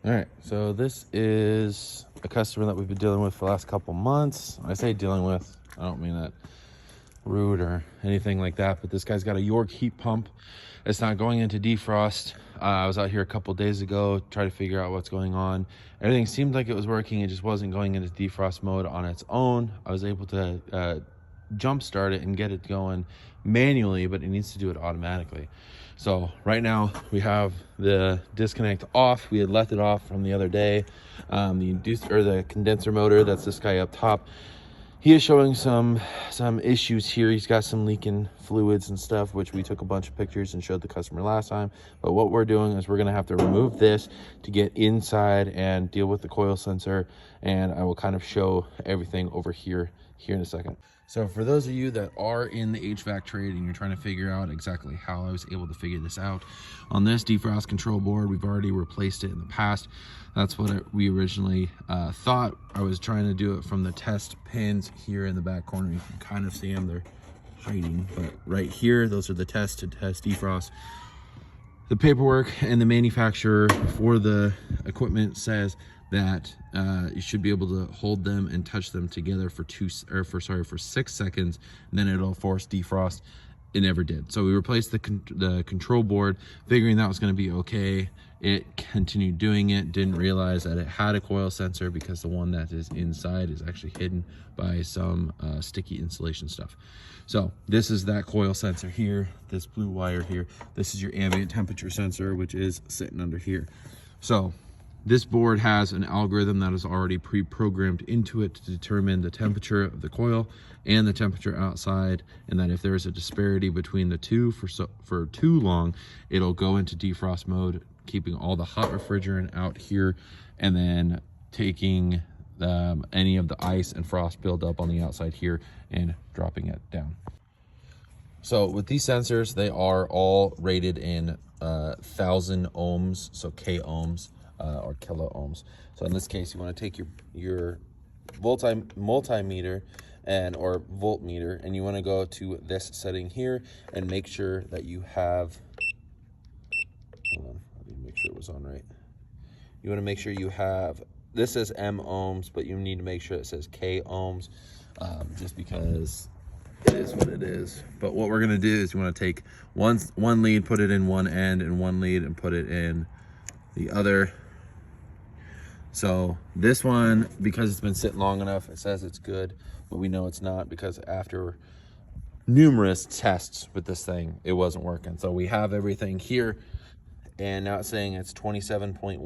All right, so this is a customer that we've been dealing with for the last couple months. I say dealing with, I don't mean that rude or anything like that, but this guy's got a York heat pump. It's not going into defrost. I was out here a couple days ago, trying to figure out what's going on. Everything seemed like it was working. It just wasn't going into defrost mode on its own. I was able to jump start it and get it going manually, but it needs to do it automatically. So right now we have the disconnect off. We had left it off from the other day. The condenser motor, that's this guy up top, he is showing some issues here. He's got some leaking fluids and stuff, which we took a bunch of pictures and showed the customer last time. But what we're doing is we're going to have to remove this to get inside and deal with the coil sensor, and I will kind of show everything over here in a second. So for those of you that are in the HVAC trade and you're trying to figure out exactly how I was able to figure this out, on this defrost control board, we've already replaced it in the past. That's what we originally thought. I was trying to do it from the test pins here in the back corner. You can kind of see them, they're hiding, but right here, those are the tests to test defrost. The paperwork and the manufacturer for the equipment says that you should be able to hold them and touch them together for 6 seconds, and then it'll force defrost. It never did. So we replaced the control board, figuring that was going to be okay. It continued doing it, didn't realize that it had a coil sensor because the one that is inside is actually hidden by some sticky insulation stuff. So this is that coil sensor here, this blue wire here. This is your ambient temperature sensor, which is sitting under here. So this board has an algorithm that is already pre-programmed into it to determine the temperature of the coil and the temperature outside, and that if there is a disparity between the two for too long, it'll go into defrost mode, keeping all the hot refrigerant out here, and then taking any of the ice and frost buildup on the outside here and dropping it down. So with these sensors, they are all rated in 1,000 ohms, so K ohms. Or kilo ohms. So in this case, you want to take your multimeter or voltmeter, and you want to go to this setting here and make sure that you have, hold on, I need to make sure it was on right. You want to make sure you have, this says M ohms, but you need to make sure it says K ohms, just because it is what it is. But what we're going to do is you want to take one lead, put it in one end, and one lead and put it in the other. So this one, because it's been sitting long enough, it says it's good, but we know it's not, because after numerous tests with this thing, it wasn't working. So we have everything here, and now it's saying it's 27.1